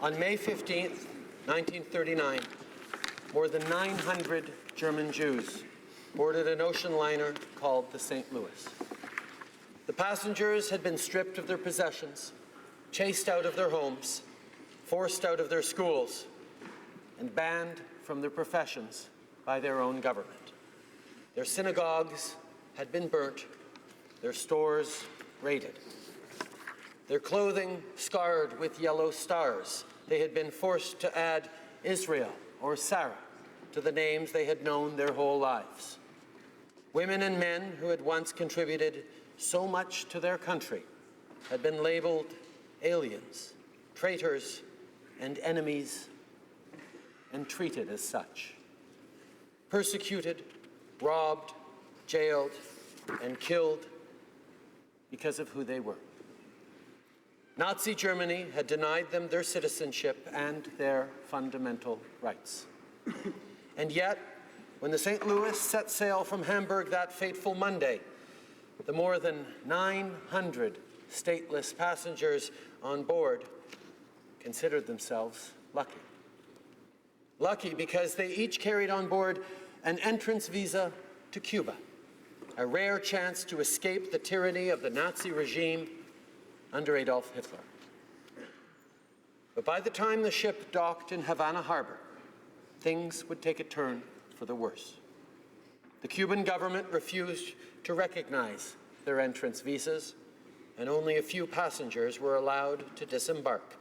On May 15, 1939, more than 900 German Jews boarded an ocean liner called the St. Louis. The passengers had been stripped of their possessions, chased out of their homes, forced out of their schools, and banned from their professions by their own government. Their synagogues had been burnt, their stores raided. Their clothing scarred with yellow stars. They had been forced to add Israel or Sarah to the names they had known their whole lives. Women and men who had once contributed so much to their country had been labeled aliens, traitors, and enemies, and treated as such. Persecuted, robbed, jailed, and killed because of who they were. Nazi Germany had denied them their citizenship and their fundamental rights. And yet, when the St. Louis set sail from Hamburg that fateful Monday, the more than 900 stateless passengers on board considered themselves lucky. Lucky because they each carried on board an entrance visa to Cuba, a rare chance to escape the tyranny of the Nazi regime under Adolf Hitler. But by the time the ship docked in Havana Harbor, things would take a turn for the worse. The Cuban government refused to recognize their entrance visas, and only a few passengers were allowed to disembark.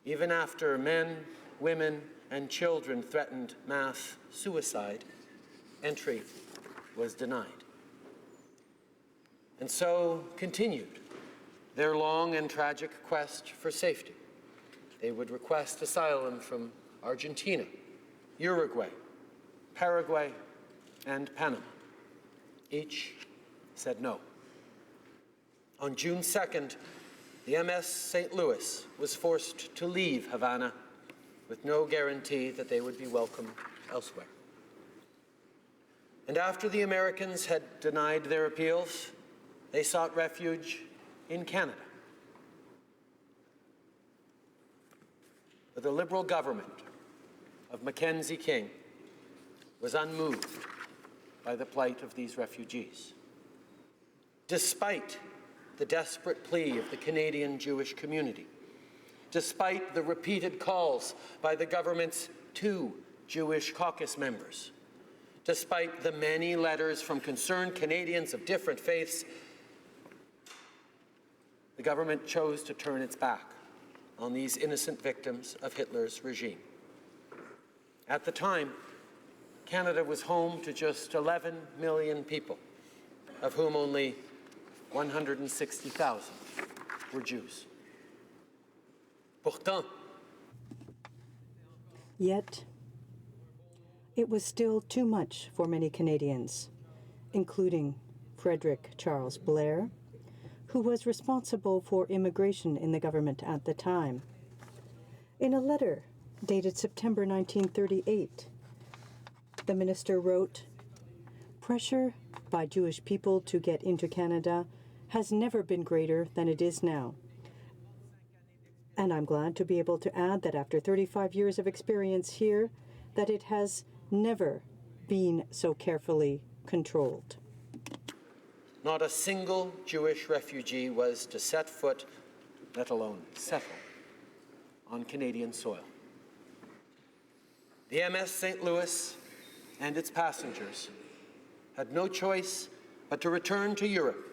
Even after men, women, and children threatened mass suicide, entry was denied. And so continued their long and tragic quest for safety. They would request asylum from Argentina, Uruguay, Paraguay, and Panama. Each said no. On June 2nd, the MS St. Louis was forced to leave Havana with no guarantee that they would be welcomed elsewhere. And after the Americans had denied their appeals, they sought refuge in Canada. But the Liberal government of Mackenzie King was unmoved by the plight of these refugees. Despite the desperate plea of the Canadian Jewish community, despite the repeated calls by the government's 2 Jewish caucus members, despite the many letters from concerned Canadians of different faiths, the government chose to turn its back on these innocent victims of Hitler's regime. At the time, Canada was home to just 11 million people, of whom only 160,000 were Jews. Pourtant, yet, it was still too much for many Canadians, including Frederick Charles Blair, who was responsible for immigration in the government at the time. In a letter dated September 1938, the minister wrote, "Pressure by Jewish people to get into Canada has never been greater than it is now. And I'm glad to be able to add that after 35 years of experience here, that it has never been so carefully controlled." Not a single Jewish refugee was to set foot, let alone settle, on Canadian soil. The MS St. Louis and its passengers had no choice but to return to Europe,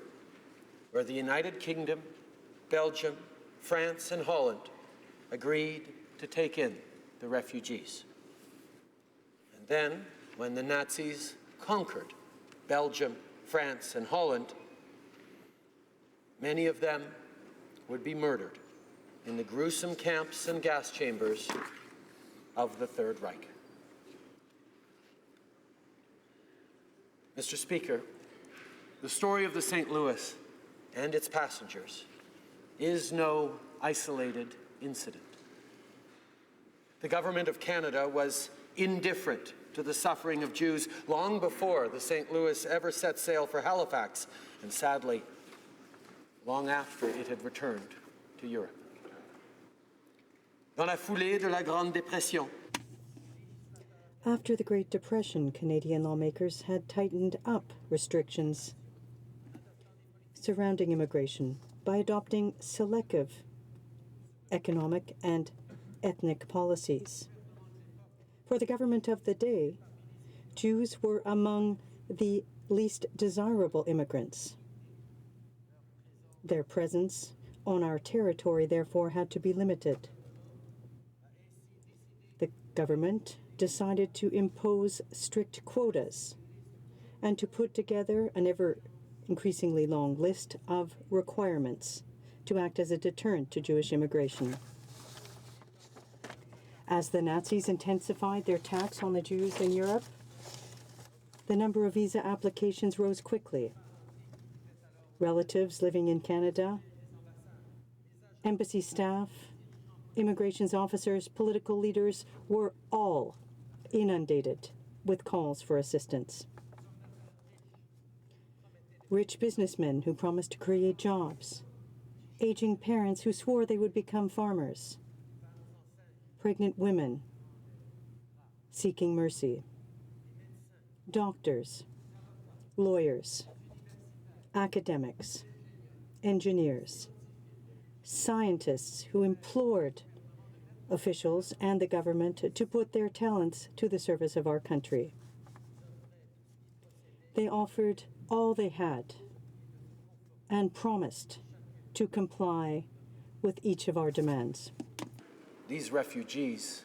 where the United Kingdom, Belgium, France, and Holland agreed to take in the refugees. And then, when the Nazis conquered Belgium, France, and Holland, many of them would be murdered in the gruesome camps and gas chambers of the Third Reich. Mr. Speaker, the story of the St. Louis and its passengers is no isolated incident. The government of Canada was indifferent to the suffering of Jews long before the St. Louis ever set sail for Halifax, and sadly, long after it had returned to Europe. dans la foulée de la Grande Dépression. After the Great Depression, Canadian lawmakers had tightened up restrictions surrounding immigration by adopting selective economic and ethnic policies. For the government of the day, Jews were among the least desirable immigrants. Their presence on our territory, therefore, had to be limited. The government decided to impose strict quotas and to put together an ever increasingly long list of requirements to act as a deterrent to Jewish immigration. As the Nazis intensified their attacks on the Jews in Europe, the number of visa applications rose quickly. Relatives living in Canada, embassy staff, immigration officers, political leaders were all inundated with calls for assistance. Rich businessmen who promised to create jobs, aging parents who swore they would become farmers, pregnant women seeking mercy, doctors, lawyers, academics, engineers, scientists who implored officials and the government to put their talents to the service of our country. They offered all they had and promised to comply with each of our demands. These refugees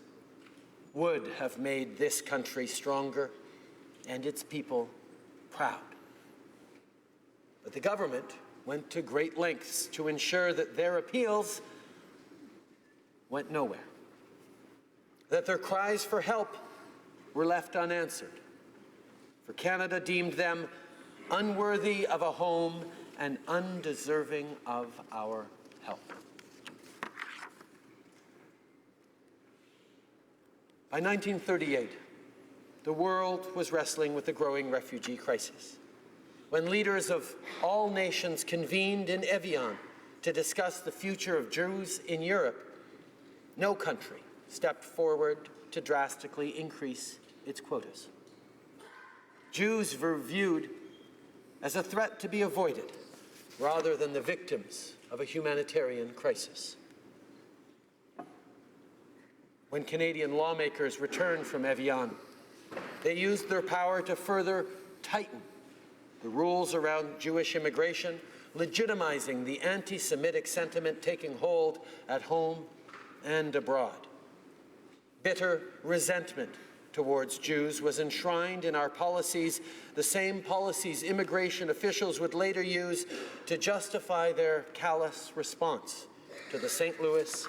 would have made this country stronger and its people proud. But the government went to great lengths to ensure that their appeals went nowhere, that their cries for help were left unanswered, for Canada deemed them unworthy of a home and undeserving of our help. By 1938, the world was wrestling with the growing refugee crisis. When leaders of all nations convened in Evian to discuss the future of Jews in Europe, no country stepped forward to drastically increase its quotas. Jews were viewed as a threat to be avoided rather than the victims of a humanitarian crisis. When Canadian lawmakers returned from Evian, they used their power to further tighten the rules around Jewish immigration, legitimizing the anti-Semitic sentiment taking hold at home and abroad. Bitter resentment towards Jews was enshrined in our policies, the same policies immigration officials would later use to justify their callous response to the St. Louis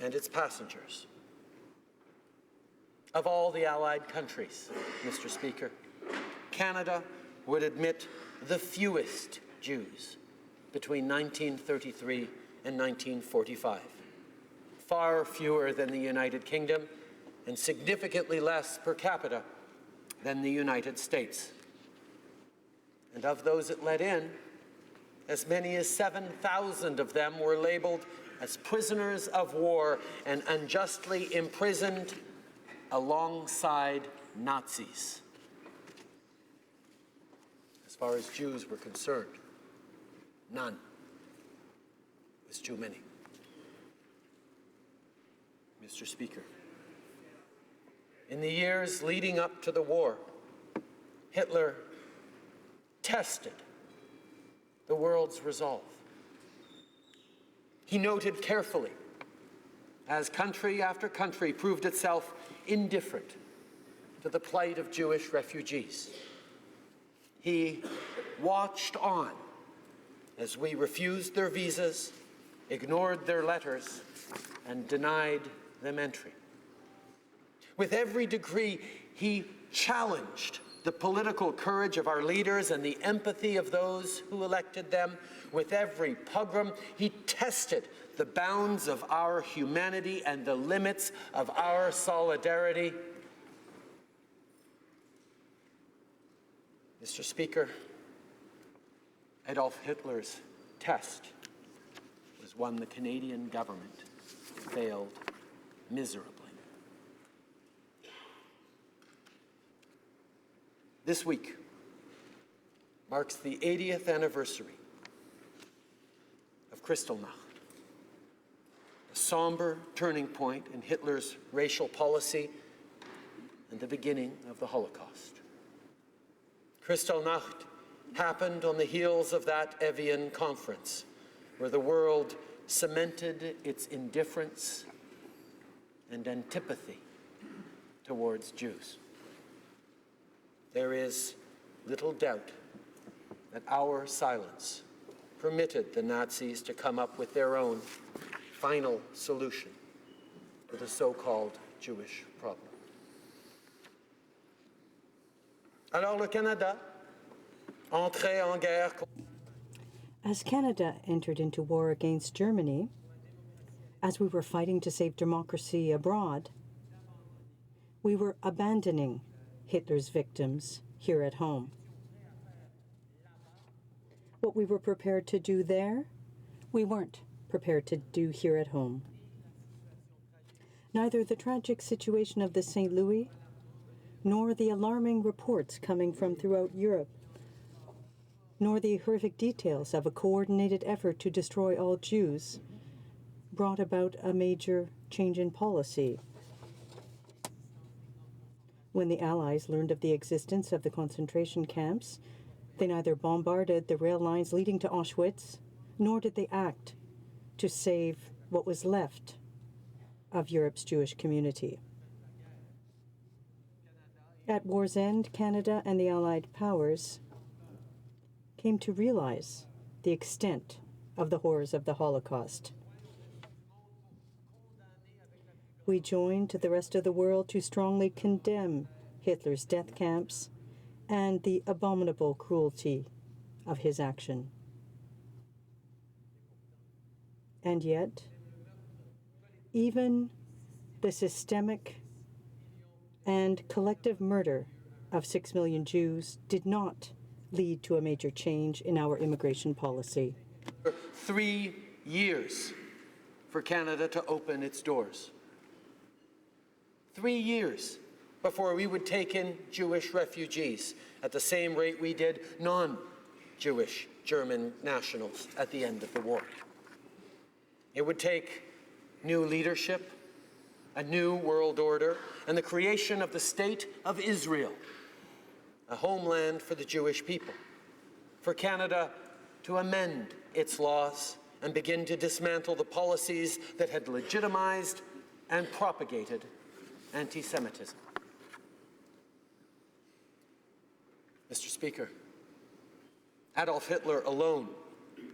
and its passengers. Of all the Allied countries, Mr. Speaker, Canada would admit the fewest Jews between 1933 and 1945, far fewer than the United Kingdom and significantly less per capita than the United States. And of those it let in, as many as 7,000 of them were labeled as prisoners of war and unjustly imprisoned alongside Nazis. As far as Jews were concerned, none was too many. Mr. Speaker, in the years leading up to the war, Hitler tested the world's resolve. He noted carefully as country after country proved itself indifferent to the plight of Jewish refugees. He watched on as we refused their visas, ignored their letters, and denied them entry. With every decree, he challenged the political courage of our leaders and the empathy of those who elected them. With every pogrom, he tested the bounds of our humanity and the limits of our solidarity. Mr. Speaker, Adolf Hitler's test was one the Canadian government failed miserably. This week marks the 80th anniversary of Kristallnacht, a somber turning point in Hitler's racial policy and the beginning of the Holocaust. Kristallnacht happened on the heels of that Evian conference, where the world cemented its indifference and antipathy towards Jews. There is little doubt that our silence permitted the Nazis to come up with their own final solution to the so-called Jewish problem. Alors le Canada entrait en guerre. As Canada entered into war against Germany, as we were fighting to save democracy abroad, we were abandoning Hitler's victims here at home. What we were prepared to do there, we weren't prepared to do here at home. Neither the tragic situation of the St. Louis, nor the alarming reports coming from throughout Europe, nor the horrific details of a coordinated effort to destroy all Jews brought about a major change in policy. When the Allies learned of the existence of the concentration camps, they neither bombarded the rail lines leading to Auschwitz, nor did they act to save what was left of Europe's Jewish community. At war's end, Canada and the Allied powers came to realize the extent of the horrors of the Holocaust. We joined the rest of the world to strongly condemn Hitler's death camps and the abominable cruelty of his action. And yet, even the systemic and collective murder of 6 million Jews did not lead to a major change in our immigration policy. 3 years for Canada to open its doors. 3 years before we would take in Jewish refugees at the same rate we did non-Jewish German nationals at the end of the war. It would take new leadership, a new world order, and the creation of the State of Israel, a homeland for the Jewish people, for Canada to amend its laws and begin to dismantle the policies that had legitimized and propagated anti-Semitism. Mr. Speaker, Adolf Hitler alone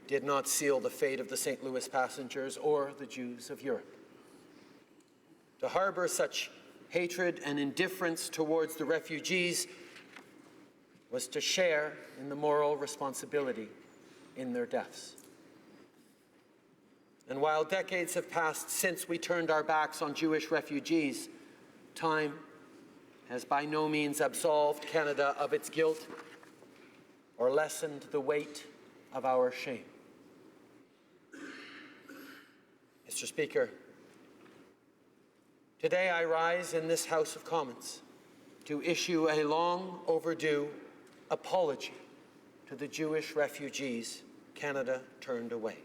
did not seal the fate of the St. Louis passengers or the Jews of Europe. To harbor such hatred and indifference towards the refugees was to share in the moral responsibility in their deaths. And while decades have passed since we turned our backs on Jewish refugees, time has by no means absolved Canada of its guilt or lessened the weight of our shame. Mr. Speaker, today I rise in this House of Commons to issue a long overdue apology to the Jewish refugees Canada turned away.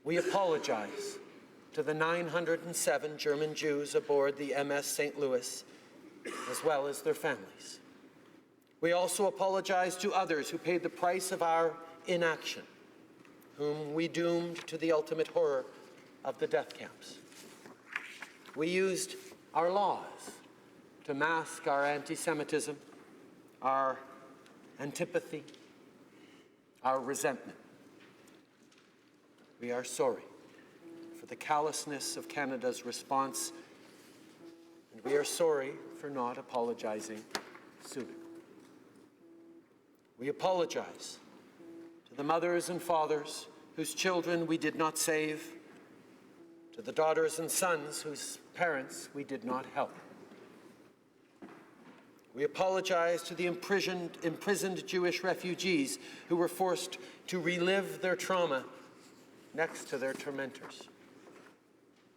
We apologize to the 907 German Jews aboard the MS St. Louis, as well as their families. We also apologize to others who paid the price of our inaction, whom we doomed to the ultimate horror of the death camps. We used our laws to mask our anti-Semitism, our antipathy, our resentment. We are sorry for the callousness of Canada's response, and we are sorry for not apologizing sooner. We apologize to the mothers and fathers whose children we did not save, to the daughters and sons whose parents we did not help. We apologize to the imprisoned Jewish refugees who were forced to relive their trauma next to their tormentors.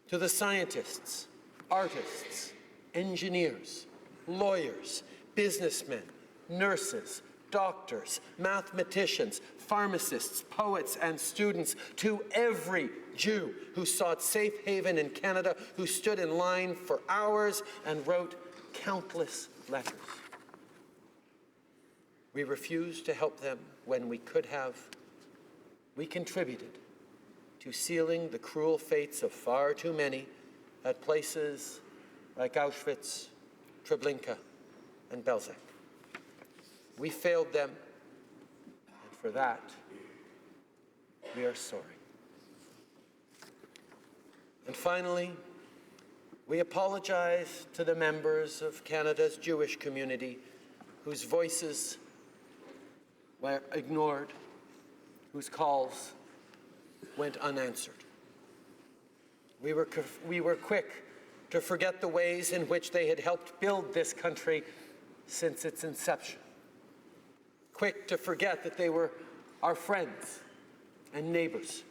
to the scientists, artists, engineers, lawyers, businessmen, nurses, doctors, mathematicians, pharmacists, poets, and students, to every Jew who sought safe haven in Canada, who stood in line for hours and wrote countless letters. We refused to help them when we could have. We contributed to sealing the cruel fates of far too many at places like Auschwitz, Treblinka, and Belzec. We failed them, and for that, we are sorry. And finally, we apologize to the members of Canada's Jewish community whose voices were ignored, whose calls went unanswered. We were quick to forget the ways in which they had helped build this country since its inception. Quick to forget that they were our friends and neighbors,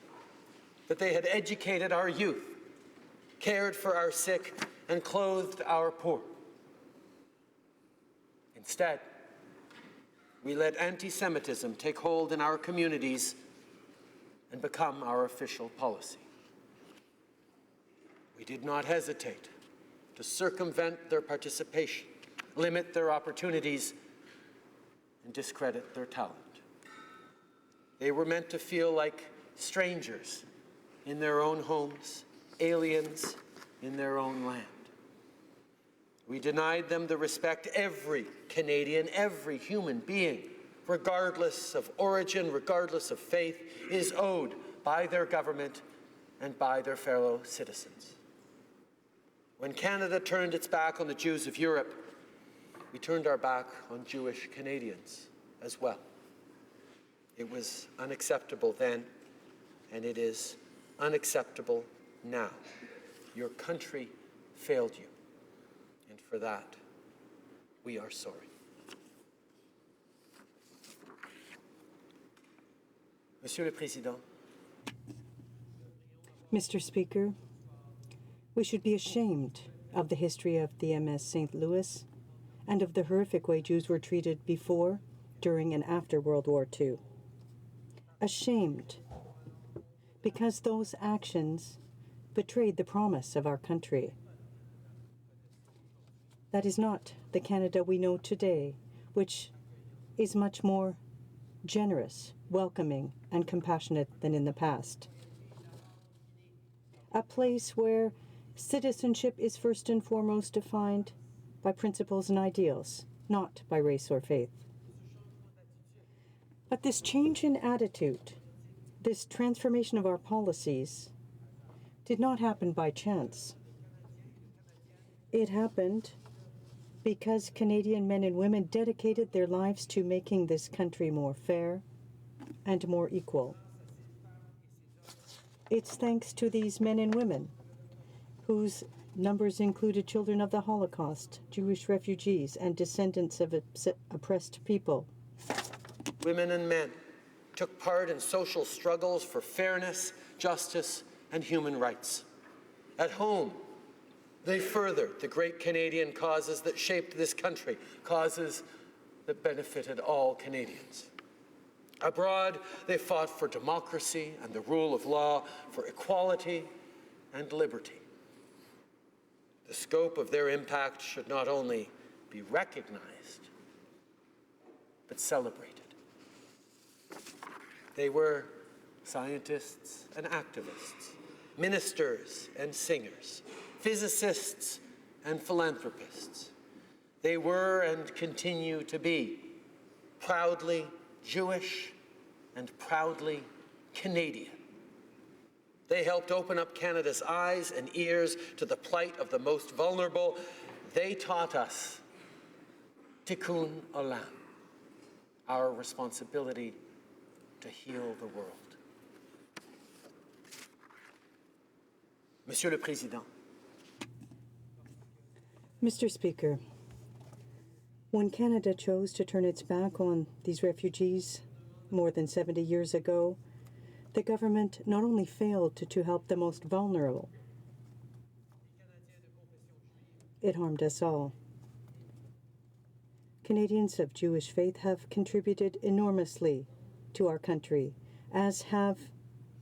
that they had educated our youth, cared for our sick, and clothed our poor. Instead, we let anti-Semitism take hold in our communities and become our official policy. We did not hesitate to circumvent their participation, limit their opportunities, and discredit their talent. They were meant to feel like strangers in their own homes, aliens in their own land. We denied them the respect every Canadian, every human being, regardless of origin, regardless of faith, is owed by their government and by their fellow citizens. When Canada turned its back on the Jews of Europe, we turned our back on Jewish Canadians as well. It was unacceptable then, and it is unacceptable now. Your country failed you, and for that, we are sorry. Monsieur le Président. Mr. Speaker, we should be ashamed of the history of the MS St. Louis and of the horrific way Jews were treated before, during, and after World War II. Ashamed because those actions betrayed the promise of our country. That is not the Canada we know today, which is much more generous, welcoming, and compassionate than in the past. A place where citizenship is first and foremost defined by principles and ideals, not by race or faith. But this change in attitude, this transformation of our policies, did not happen by chance. It happened because Canadian men and women dedicated their lives to making this country more fair and more equal. It's thanks to these men and women, whose numbers included children of the Holocaust, Jewish refugees, and descendants of oppressed people. Women and men took part in social struggles for fairness, justice, and human rights. At home, they furthered the great Canadian causes that shaped this country, causes that benefited all Canadians. Abroad, they fought for democracy and the rule of law, for equality and liberty. The scope of their impact should not only be recognized, but celebrated. They were scientists and activists, ministers and singers, physicists and philanthropists. They were and continue to be proudly Jewish and proudly Canadian. They helped open up Canada's eyes and ears to the plight of the most vulnerable. They taught us tikkun olam, our responsibility to heal the world. Monsieur le Président. Mr. Speaker, when Canada chose to turn its back on these refugees more than 70 years ago, the government not only failed to help the most vulnerable, it harmed us all. Canadians of Jewish faith have contributed enormously to our country, as have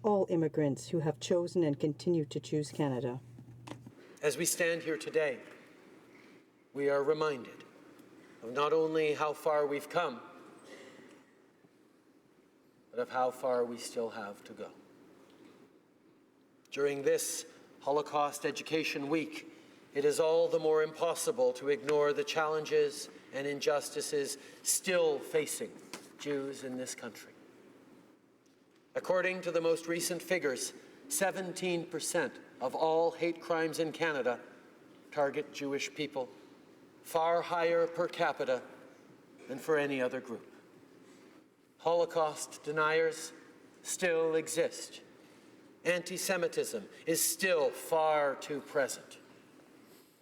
all immigrants who have chosen and continue to choose Canada. As we stand here today, we are reminded of not only how far we've come, but of how far we still have to go. During this Holocaust Education Week, it is all the more impossible to ignore the challenges and injustices still facing Jews in this country. According to the most recent figures, 17% of all hate crimes in Canada target Jewish people, far higher per capita than for any other group. Holocaust deniers still exist. Anti-Semitism is still far too present.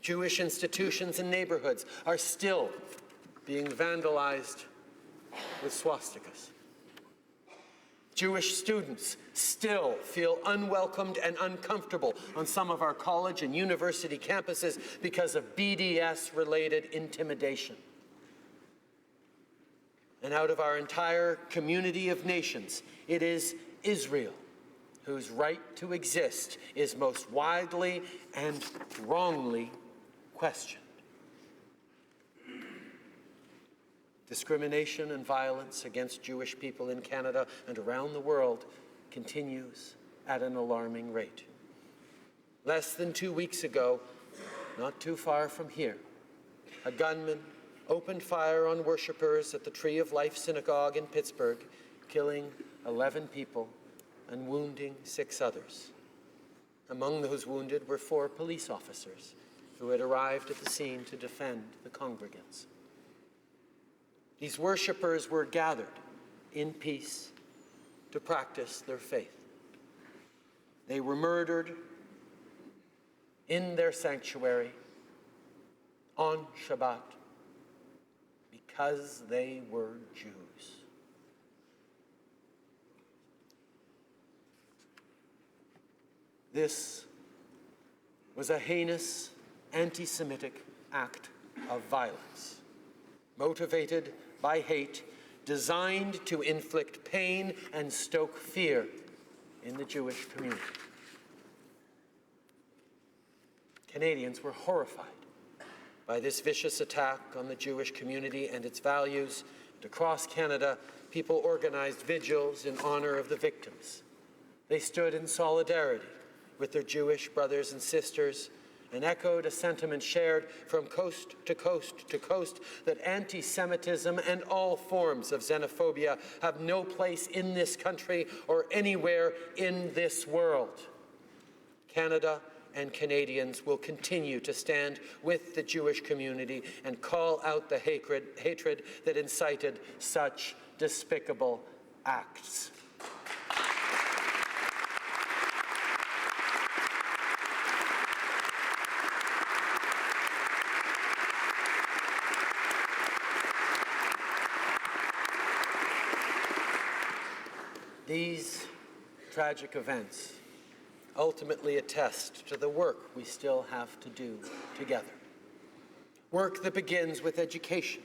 Jewish institutions and neighborhoods are still being vandalized with swastikas. Jewish students still feel unwelcomed and uncomfortable on some of our college and university campuses because of BDS-related intimidation. And out of our entire community of nations, it is Israel whose right to exist is most widely and wrongly questioned. Discrimination and violence against Jewish people in Canada and around the world continues at an alarming rate. Less than 2 weeks ago, not too far from here, a gunman opened fire on worshippers at the Tree of Life Synagogue in Pittsburgh, killing 11 people and wounding 6 others. Among those wounded were 4 police officers who had arrived at the scene to defend the congregants. These worshippers were gathered in peace to practice their faith. They were murdered in their sanctuary on Shabbat because they were Jews. This was a heinous anti-Semitic act of violence, motivated by hate, designed to inflict pain and stoke fear in the Jewish community. Canadians were horrified by this vicious attack on the Jewish community and its values. And across Canada, people organized vigils in honor of the victims. They stood in solidarity with their Jewish brothers and sisters and echoed a sentiment shared from coast to coast to coast that anti-Semitism and all forms of xenophobia have no place in this country or anywhere in this world. Canada and Canadians will continue to stand with the Jewish community and call out the hatred that incited such despicable acts. These tragic events ultimately attest to the work we still have to do together. Work that begins with education,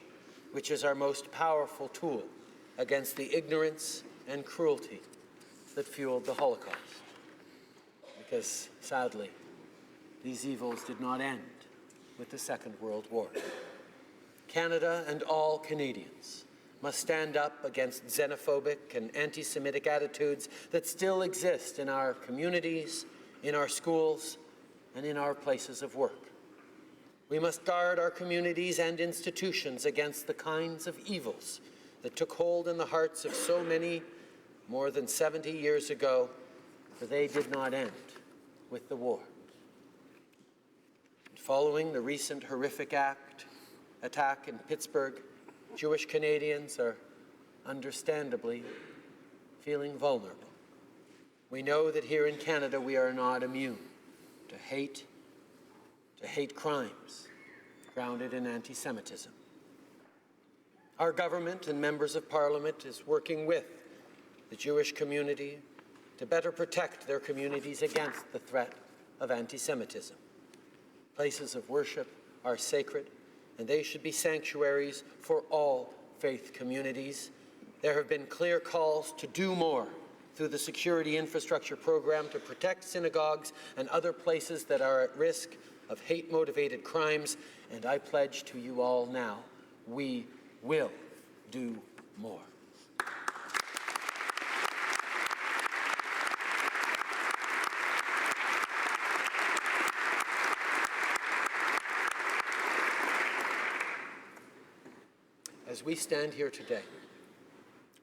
which is our most powerful tool against the ignorance and cruelty that fueled the Holocaust. Because, sadly, these evils did not end with the Second World War. Canada and all Canadians must stand up against xenophobic and anti-Semitic attitudes that still exist in our communities, in our schools, and in our places of work. We must guard our communities and institutions against the kinds of evils that took hold in the hearts of so many more than 70 years ago, for they did not end with the war. Following the recent horrific attack in Pittsburgh, Jewish Canadians are understandably feeling vulnerable. We know that here in Canada we are not immune to hate crimes grounded in anti-Semitism. Our government and members of Parliament is working with the Jewish community to better protect their communities against the threat of anti-Semitism. Places of worship are sacred, and they should be sanctuaries for all faith communities. There have been clear calls to do more through the Security Infrastructure Program to protect synagogues and other places that are at risk of hate-motivated crimes, and I pledge to you all now, we will do more. As we stand here today,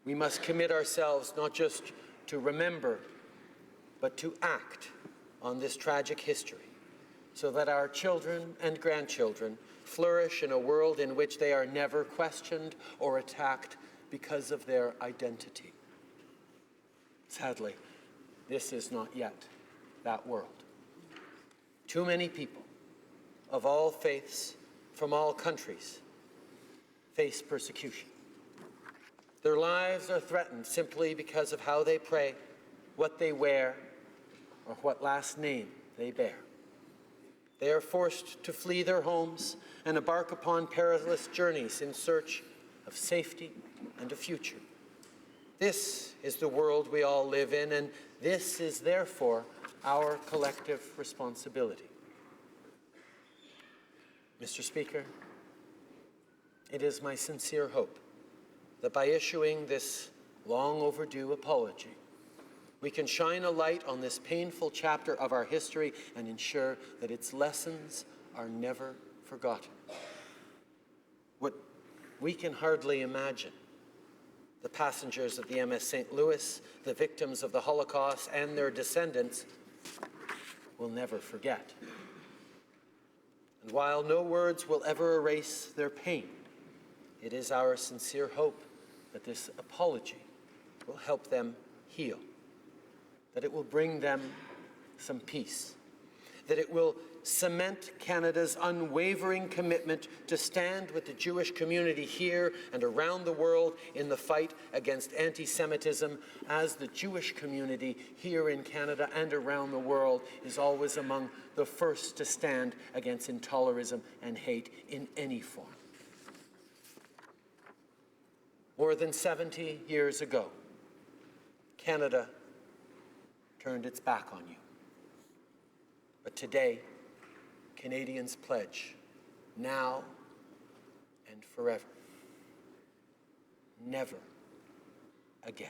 we must commit ourselves not just to remember, but to act on this tragic history, so that our children and grandchildren flourish in a world in which they are never questioned or attacked because of their identity. Sadly, this is not yet that world. Too many people of all faiths from all countries face persecution. Their lives are threatened simply because of how they pray, what they wear, or what last name they bear. They are forced to flee their homes and embark upon perilous journeys in search of safety and a future. This is the world we all live in, and this is therefore our collective responsibility. Mr. Speaker, it is my sincere hope that by issuing this long overdue apology, we can shine a light on this painful chapter of our history and ensure that its lessons are never forgotten. What we can hardly imagine, the passengers of the MS St. Louis, the victims of the Holocaust, and their descendants will never forget. And while no words will ever erase their pain, it is our sincere hope that this apology will help them heal, that it will bring them some peace, that it will cement Canada's unwavering commitment to stand with the Jewish community here and around the world in the fight against anti-Semitism, as the Jewish community here in Canada and around the world is always among the first to stand against intolerism and hate in any form. More than 70 years ago, Canada turned its back on you. But today, Canadians pledge, now and forever, never again.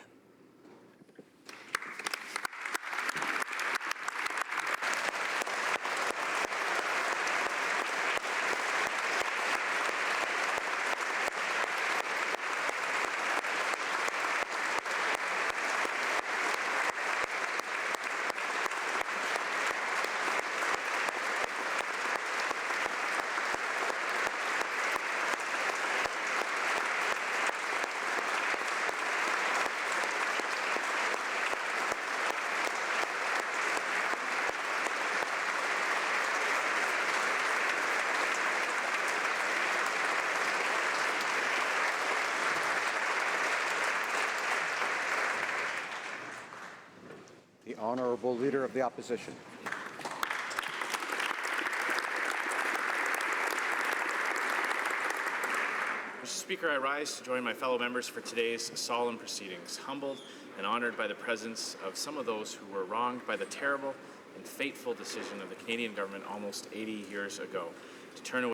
The Honourable Leader of the Opposition. Mr. Speaker, I rise to join my fellow members for today's solemn proceedings, humbled and honoured by the presence of some of those who were wronged by the terrible and fateful decision of the Canadian government almost 80 years ago to turn away